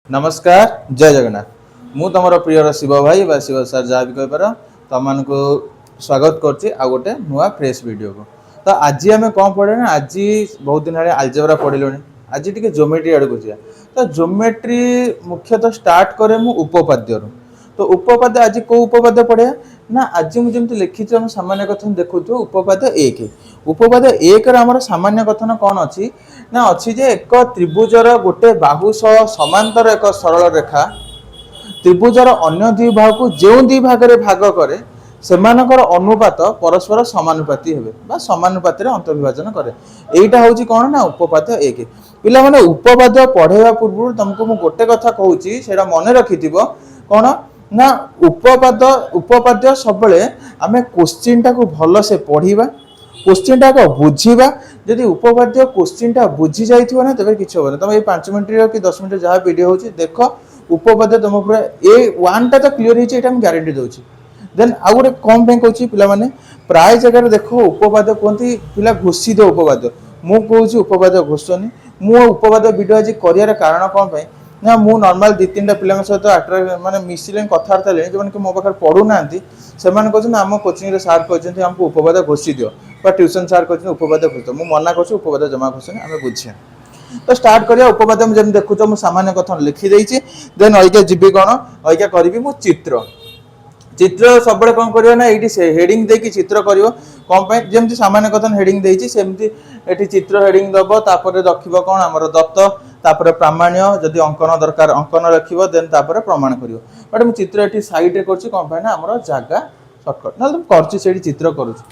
नमस्कार जय जगन्नाथ मु तुम प्रिय शिव भाई बा शिव सर जहाँ भी कहीपर तुम मान स्वागत कर गोटे नुआ फ्रेश वीडियो को। तो आज आम कौन पढ़े ना आज बहुत दिन आलजेब्रा पढ़लु आज टी ज्योमेट्री आड़ को जा। तो ज्योमेट्री मुख्यतः स्टार्ट करे मु उपपाद्य। तो उपपाद्य आज कौ उपपाद्य पढ़िया ना आज मुझे लिखी आम सामान्य कथन देखु उपपाद्य एक। उपपाद्य एक आमर सामान्य कथन कौन अच्छी ना अच्छी जे एक त्रिभुजर गोटे बाहु सह समांतर एक सरल रेखा त्रिभुजर अन्य दुई भाग को जो दुई भाग में भाग करे सेमानकर अनुपात परस्पर समानुपाती हेबे बा समानुपाती रे अंतर्विभाजन करे। एटा होची कोन ना उपपाद्य एक। पिला माने उपपाद्य पढ़ेवा पूर्व तुमको मु गोटे कथा कहूची सेटा मने रखिथिबो कोन ना उपपाद्य सबले आमे क्वेश्चन टा को भलो से पढ़ीबा क्वेश्चन टा को बुझीबा। जदि उपपाद्य क्वेश्चन टा बुझी जाइथिबो ना तबे किछ होबो ना। तुम ए 5 मिनिट रो कि 10 मिनिट जहाँ वीडियो होची देखो उपपाद्य तुम पूरा ए वन टा तो क्लियर होची एटा हम गारंटी दोची। देन आउ गोटे कम पे कहूँ पिला माने प्राय जगह देखो उपपाद्य कहते पिला घोषी दे उपपाद्य मु कहूँ उपपाद्य घोषनी मु उपपाद्य वीडियो आज कर कारण कौन पे ना मु नॉर्मल 2-3टा पिला सहित माने मिसिले कथबार्ता ले जो मो पाखे पढ़ू ना से आम कोचिंग सार कहते हमको उपपाद्य घोषी दियो बा ट्यूशन सार कहते उपपाद्य घोष मु मना कर उपपाद्य जमा घोषनी आम बुझे। तो स्टार्ट करिया उपपाद्य में जब देखुच मु सामान्य कथन लिखी देछि। देन अइका जीवी कौन अइका करी मु चित्र चित्र सब कौन कर ना ये हेडिंग देकी चित्र कर कौन पे जमी सामान्य कथन हेडिंग देती सेमती एटी चित्र हेडिंग दब तापर रखिब कौन आमर दत्त तापर प्रामाण्य जदि अंकन दरकार अंकन रखिब देन तापर प्रमाण करियो। बट मु चित्र एटी साइड रे करछि कौन पे ना आमर जागा शॉर्टकट ना तुम करछि सेठी चित्र करूछि।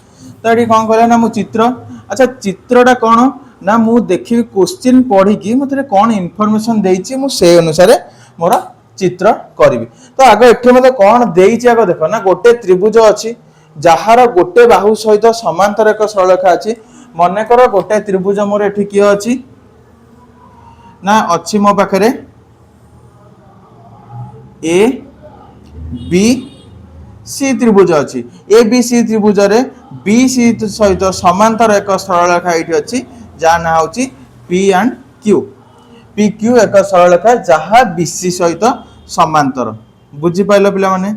तो एटी कौन करे ना मु चित्र अच्छा चित्रटा कौन ना मु देखि क्वेश्चन पढ़ी कि मते कौन इन्फॉर्मेशन देछि मु से अनुसार मोर चित्र करी। तो आग एठी मते कौन देछि आग देखो ना गोटे त्रिभुज अछि जहार गोटे बाहु सहित समांतर एक सरलरेखा अछि। मने कर गोटे त्रिभुज मोर एठी किए अछि ना अछि मो पाखरे ए बी सी त्रिभुज अछि। ए बी सी त्रिभुज रे बी सी सहित समांतर एक सरलरेखा एठी अछि जा ना होछि P and Q. P Q एक सरलरेखा जहाँ बीसी सहित समांतर बुझी पाइल पिला माने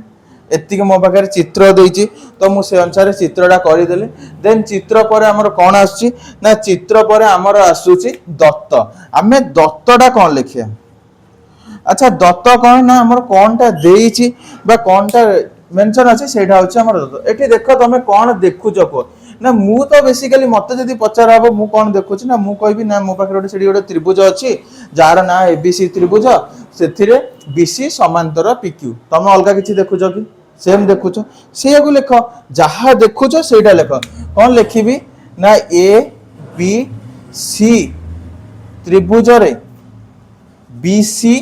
एतिक मो पाखे चित्र देछि। तो मु से अनुसार चित्रटा करदेली। देन चित्र पर आमर कौन आसुची ना चित्र पर आमर आसुची दत्त। आमे दत्तटा कौन लिखिया अच्छा दत्त कौन ना आमर कौनटा देछि बा कौनटा मेंशन अछि सेटा होछि आमर दत्त। एठी देखो तमे कौन देखुछ को ना मु तो बेसिकली मते जदि पचार हबो मु कौन देखुछि ना मु कहबी ना मो पाखे सेठी गोटे त्रिभुज अछि जार ना एबीसी त्रिभुज सेथिरे बीसी समांतर पीक्यू। तमे अलगा किछि देखुछ कि सेम देखुछ से को लेख जहाँ देखुछ सेटा लेख कौन लिखिबी ना ए बी सी त्रिभुज रे बीसी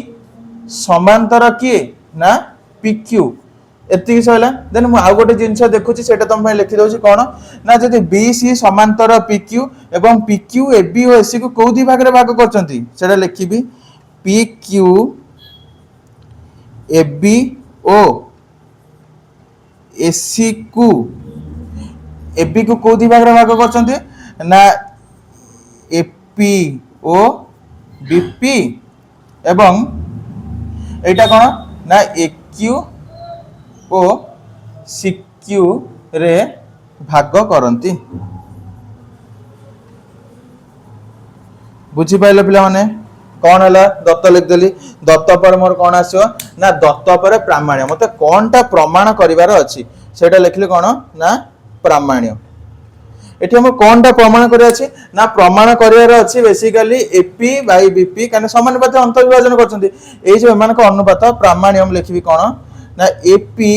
समांतर किए ना पीक्यू एति सैला। देन मु आउ गोटे जिंस देखुची सेटा तुम पे लिखि दउची कोन ना जदि बीसी समांतर पीक्यू एवं पीक्यू एबी और एसी को कोउ दी भाग रे भाग करचंती सेटा लिखिबी पीक्यू एबी ओ एसी को एबी को कोउ दी भाग रे भाग करचंती ना एपी ओ बीपी एवं एटा कोन ना एक्यू ओ सीक्यू रे भाग करंती। बुझी पाइल पिला माने कौन है दत्त लिखदेली। दत्त पर मोर कौन आसो ना दत्त पर प्रामाण्य मते कौनटा प्रमाण करिवार अछि सेटा लिखले कौन ना प्रामाण्य। एठी हम कौनटा प्रमाण करिया अछि ना प्रमाण करिवार अछि बेसिकली एपी बाय बीपी काने समानुपात अंतर्विभाजन करछंती एई जो एमान को अनुपात प्रामाण्य हम लिखिबी कौन ना AP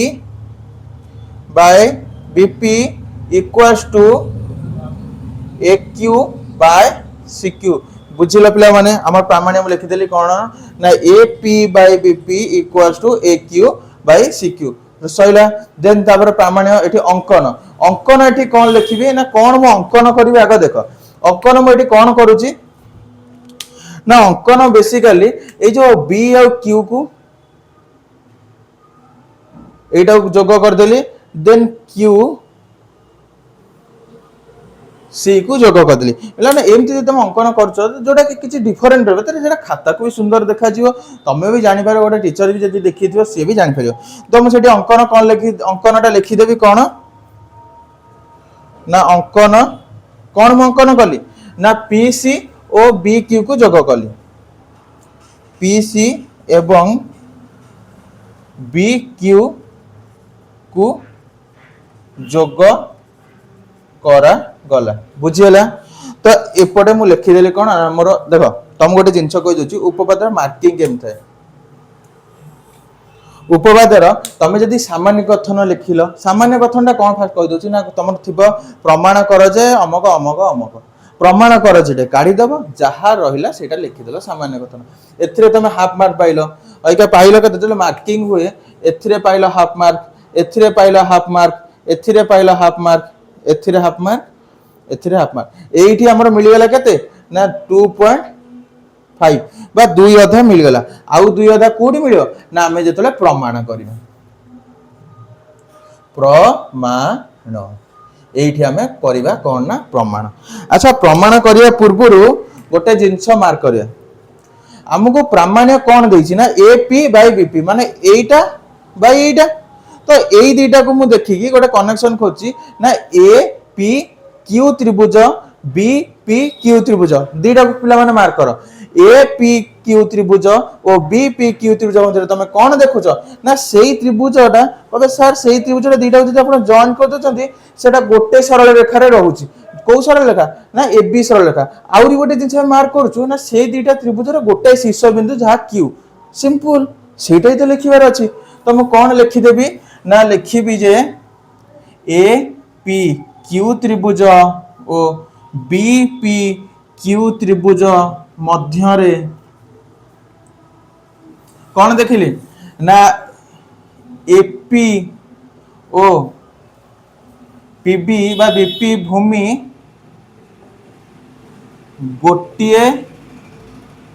by BP equals to AQ by CQ. बुझिल पिला माने हमर प्रामाण्य लिखिदेली कौन ना AP by BP equals to AQ by CQ सइला। देन तापर प्रामाण्य एठी अंकन अंकन एठी कौन लिखिबी ना कौन मो अंकन करबी आगे देख अंकन मो एठी कौन करूची ना अंकन बेसिकली ए जो बी और क्यू को एटा जोग कर देली देन क्यू सी को जोग करदेली पे एमती तुम अंकन कर जोटा कि किसी डिफरेन्ट रहा तो खाता को भी सुंदर देखा तुम्हें भी जापर गोटे टीचर भी जब देखी थी सी भी जापर तो मुझे अंकन कौन लिखी अंकनटा लिखिदेवी कौन ना अंकन कौन मु अंकन कली ना पी सी और बी क्यू को जोग कली पी सी एवं बी क्यू को जोग करा गला बुझीगला तो एपटे मु लिखिदेली कौन मोर देख तुम गोटे जिनस कही उपपाद्य मार्किंग केम थाए उपवादर तुम जदि सामान्य कथन लिखिल सामान्य कथन कौन फास्ट कहीदे ना तुम थी प्रमाण कर जे अमक अमक अमक प्रमाण कर जे काढ़ीदेव जहाँ रहा से लिखिदेल सामान्य कथन ए तुम हाफ मार्क पाइल अगर पाइल के मार्किंग हुए ए पाइल हाफ मार्क ए पाइल हाफ मार्क ए पाइल हाफ मार्क ए हाफ मार्क ए हाफ मार्क ये आमर मिलगला के ना 2.5 बा 2 अधा मिलगला आउ 2 अधा कौटी मिल ना आम जो प्रमाण कर प्रमाण ये आम करवा कौन ना प्रमाण अच्छा प्रमाण करने पूर्व गोटे जिनस मार्क कर आमको प्रामाण्य कौन देछि ना ए पी बाय बीपी माने एटा बाय एटा तो यही दुईटा को मुझे देखिकी गोटे कनेक्शन खोजी ना ए पी क्यू त्रिभुज बी पी क्यू त्रिभुज दुईटा को पिला माने मार्क कर ए पी क्यू त्रिभुज और बी पी क्यू त्रिभुज मध्य तुम कौन देखुच ना से त्रिभुजटा कहते सर से त्रिभुजटा दुईटा जब आप जॉइन कर देते सेटा गोटे सरल रेखार रोचे कौ सरल रेखा ना ए बी सरल रेखा आउरी गोटे जिनस मार्क करूँ ना से दुईटा त्रिभुजर गोटे शीर्ष बिंदु जहाँ क्यू सिंपल सेटा तो लिखबार अच्छी तो मुझे कौन लिखिदेवी ना लिखी जे ए पी क्यू त्रिभुज और बी पी क्यू त्रिभुज मध्यरे कौन देखिली ना एपी ओ पीबी बा बीपी भूमि गोटे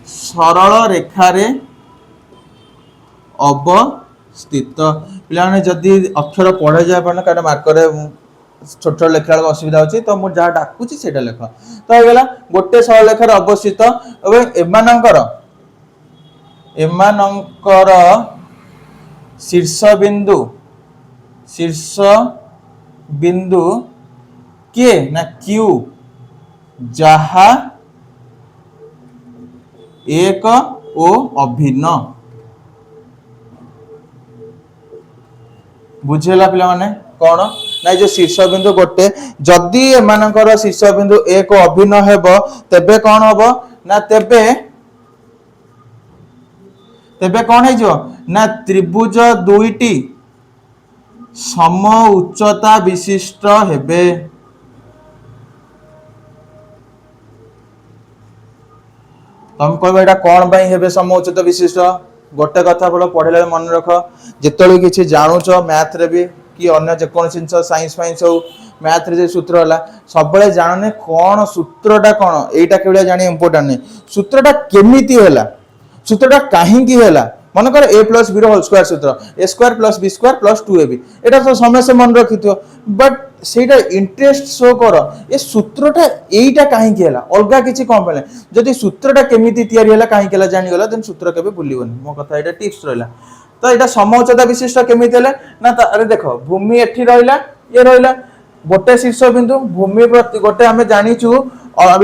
सरल रेखारे अवस्थित पे जदि अक्षर पढ़े जाए कहीं मार्कर छोट छोट लेखा असुविधा अच्छी तो मुझे जहाँ डाकुची से लेख तो होगा गोटे सरल रेखार अवस्थित एमानंकर शीर्ष बिंदु किए ना क्यू जहा एक ओ अभिन्न बुझेला पिला माने कौन ना जो शीर्ष बिंदु गोटे जदि एमानकर शीर्ष बिंदु एक अभिन्न हेबो तेबे कौन हबो ना तेबे कौन है जो ना त्रिभुज दुईटी सम उच्चता विशिष्ट हेबे तुम कह एटा कौन बाई हेबे सम उच्चता विशिष्ट गोटे कथा बोल पढ़े मन रख जिते किसी जानूच मैथ रे भी कि अन्य जेको जिन साइंस फाइंस हो मैथ रे सूत्र है सब जाने कौन सूत्रटा कौन यहीटा के जाने इम्पोर्टाट नहीं सूत्रटा केमिति है सूत्रटा कहीं मन कर a plus b whole square सूत्र a square plus b square plus 2ab एटा तो समस्या मन रखि बट सेटा इंटरेस्ट शो कर ए सूत्रटा एटा कहीं अलग किसी कौन पे जदि सूत्रटा केमिति तैयारी है कहीं जानीगला देन सूत्र के भूलबनी मो कथा एटा टिप्स रहा तो यहाँ समउच्चता विशिष्ट केमिति ना अरे देख भूमि एठी रहिला ये रहिला गोटे शीर्ष बिंदु भूमि प्रति गोटे आम जाचु यहाँ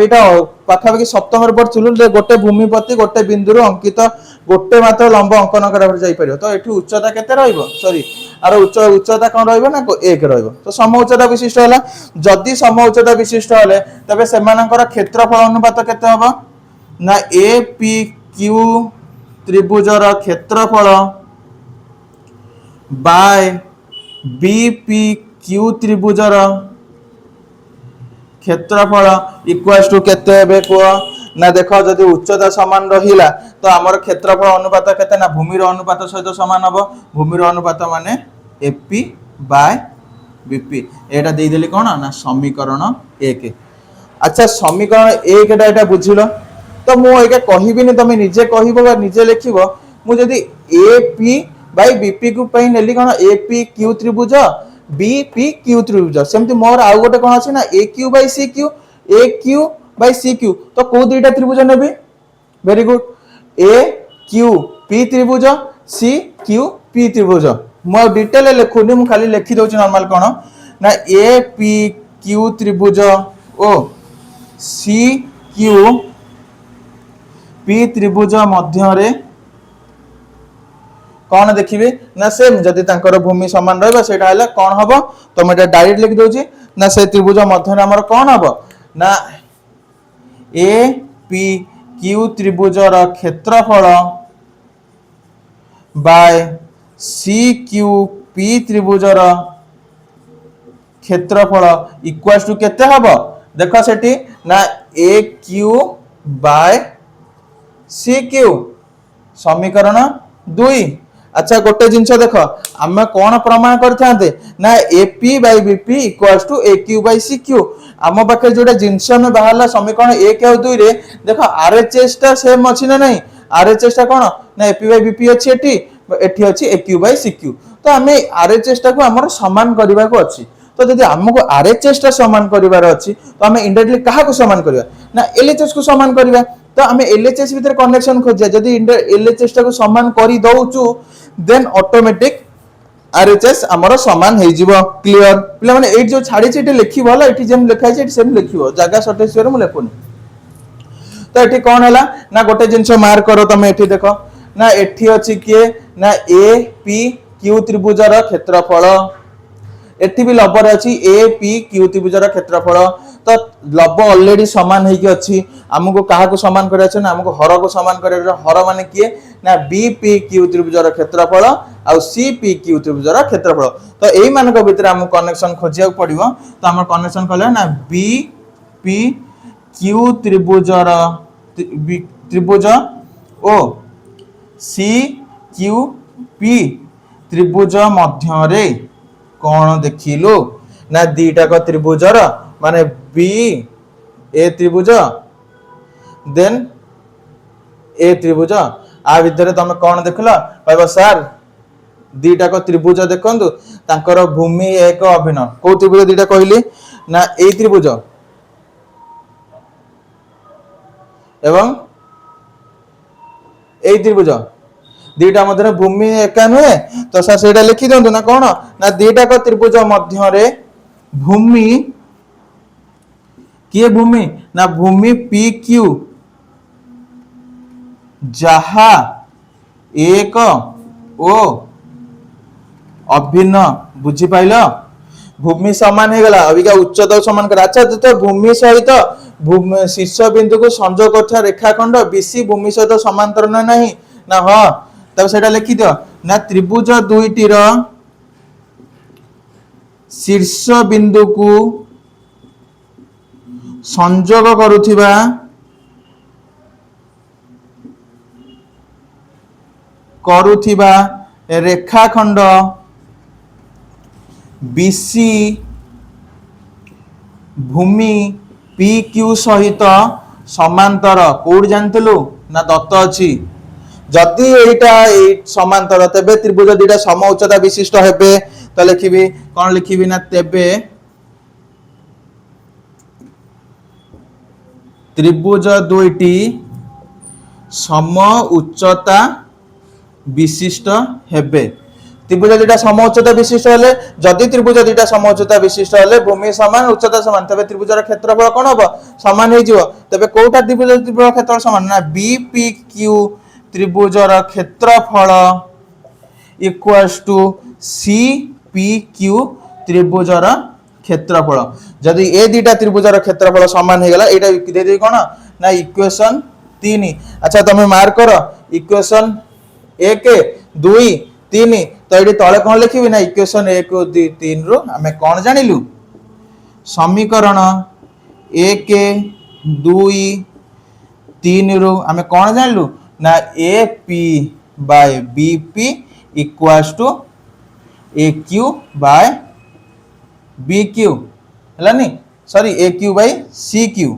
पाखापाखि सप्तम पढ़ू गोटे भूमि प्रति गोटे बिंदु अंकित गोटे मात्र लंब अंकन कर तो ये उच्चता केते रहिबो सॉरी आर उच्चता कौन रहिबो ना एक रहिबो तो सम उच्चता विशिष्ट है जदि सम उच्चता विशिष्ट हेले तबे सेमानकर क्षेत्रफल अनुपात केते हबो ना ए पी क्यू त्रिभुजर क्षेत्रफल बाय बी पी क्यू त्रिभुजर क्षेत्रफल इक्वल्स टू केते हेबे को ना देख जदि उच्चता समान रहिला तो आमर क्षेत्रफल अनुपात केते ना भूमिर अनुपात सहित समान हबो भूमिर अनुपात माने एपी बाय बीपी एटा दे देली कोन ना समीकरण 1 अच्छा समीकरण 1 एटा बुझिलो तो मु एके कहिबिनी तमे निजे कहिबो बा निजे लिखिबो मु जदि एपी बाय बीपी को पई नेली कोन एपी क्यू त्रिभुज बीपी क्यू त्रिभुज सेमति मोर आउ गोटे कोन अछि ना A Q by C Q A Q by C Q तो को दुईटा त्रिभुज नेबी very good A Q P त्रिभुज सी क्यू पी त्रिभुज मु डिटेल लिखुनी मु खाली लिखि दउची नॉर्मल कोन ना ए पी क्यू त्रिभुज ओ सी क्यू पी त्रिभुज मध्य रे कौन देखिए ना सेम जदि तांकर भूमि समान रहबा सेटा हला कौन हबो तो मैं डायरेक्ट लिख दोची ना से त्रिभुज मध्य रे हमर कौन हबो ना ए पी क्यू त्रिभुज र क्षेत्रफल बाय सी क्यू पी त्रिभुज र क्षेत्रफल इक्वल्स टू केते हबो देखो सेठी ना A Q by C Q समीकरण 2 अच्छा गोटे जिनस देख आम कौन प्रमाण करते ना AP by BP equals to A Q by C Q आम पाखे जो जिनस में बाहर समीकरण 1 और 2 रे देख आरएचएस टा सेम अच्छी ना नहीं आरएचएस टा कौन ना एपी बाय बीपी अच्छी एटी अच्छी ए क्यू बाय सी क्यू तो आम आरएचएस टा को आमर समान करने को अच्छी तो जब आमको आरएचएस टा समान करिवार अच्छी तो आम इनडायरेक्टली क्या को समान करवा ना एलएचएस को समान करवा तो आम एलएचएस भितर कनेक्शन खोजा जदि एलएचएस टा को समान कर दउचु देन ऑटोमेटिक आरएचएस हमर समान हे जीवो क्लियर पिला माने एट जो छाडी छेटे लिखि भला एठी जेम लिखाइ छै सेम लिखिबो जागा सटेस करे मु लेखुनी तो एठी कोन हला ना गोटे जिंस मार्क करो तमे एठी देखो ना एठी अछि के ना ए पी क्यू त्रिभुजर क्षेत्रफल एठी भी लंब अछि ए पी क्यू त्रिभुजर क्षेत्रफल तो लब ऑलरेडी समान है कि अच्छी आमको कहा को समान करे छै ना हमको हर को समान करे हर माने किए ना बी पी क्यू त्रिभुजर क्षेत्रफल आ सी पी क्यू त्रिभुजर क्षेत्रफल तो एई मानक भितर हम कनेक्शन खोजिया पड़िबो तो हमर कनेक्शन कहले ना बी पी क्यू त्रिभुजर त्रिभुज ओ सी क्यू पी त्रिभुज मध्य रे कोन देखिलो ना दीटा को त्रिभुजर माने बी ए त्रिभुज देन ए त्रिभुज आ भितर तुम कौन देखला कहबो सर दीटा को त्रिभुज देखंतु तांकर भूमि एक अभिन्न को त्रिभुज दीटा कहली ना ए त्रिभुज एवं ए त्रिभुज दीटा मध्य भूमि एका नुहे तो सर सेटा लिखि दंतु ना कौन ना दीटा को त्रिभुज मध्य रे भूमि किए भूमि ना भूमि पी क्यू जहा एक ओ अभिन्न बुझी पाइल भूमि समान हो गला अबिका उच्चता समान कर अच्छा तो भूमि सहित शीर्ष बिंदु को संजोग करथा रेखाखंड बीसी भूमि सहित समांतर नहीं ना हाँ तब सेटा लिखि दियो ना त्रिभुज दुईटी रो शीर्ष बिंदु को संजोग करुथिबा रेखाखंड बीसी भूमि पी क्यू सहित समांतर कोड जानतलु ना दत्त अछि जदि एटा समांतर तेबे त्रिभुज दीटा सम उच्चता विशिष्ट हेबे तो लिखिबी कोन लिखिबी ना तेबे त्रिभुज दुईटी सम उच्चता विशिष्ट हेबे त्रिभुज दीटा सम उच्चता विशिष्ट हेले जदि त्रिभुज दीटा सम उच्चता विशिष्ट हेले भूमि समान उच्चता समान तबे त्रिभुजर क्षेत्रफल कोन होबो समान हे जिवो तबे कोटा त्रिभुज क्षेत्रफल समान ना बीपी क्यू त्रिभुजर क्षेत्रफल equals to C P Q त्रिभुजर क्षेत्रफल जदि ए दीटा त्रिभुजर क्षेत्रफल समान हे गला एटा दे दे कोन ना इक्वेशन 3 अच्छा तमे मार्क करो इक्वेशन 1 2 3 तो एडी तळे कोन लिखिबी ना इक्वेशन 1 2 3 रो हमें कोन जानिलु समीकरण 1 2 3 रो हमें कोन जानिलु ना A P by B P equals to A Q by B Q है नी sorry A Q by C Q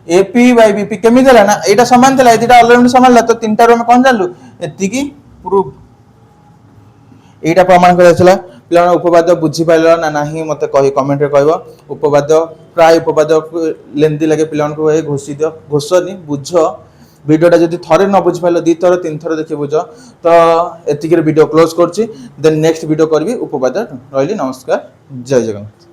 A P by B P केमी देला ना एटा समान देला एटा ऑलरेडी समान ला तो तीनटा रो में कोन जानलु एति की प्रूफ এইটা প্রমাণ করা পিলা উপবাদ্য বুঝিপার না না মতো কমেন্টরে কহ উপবাদ্য প্রায় উপবাদ্য লেন্দি লাগে পিলা ঘোষি দিও ঘোষনি বুঝ ভিডিওটা যদি থরে ন বুঝিপার 2 থর 3 থর দেখি বুঝ তো এতিকি ভিডিও ক্লোজ করছি দেন নেক্সট ভিডিও করবি উপবাদ্য রইলি নমস্কার জয় জগন্নাথ।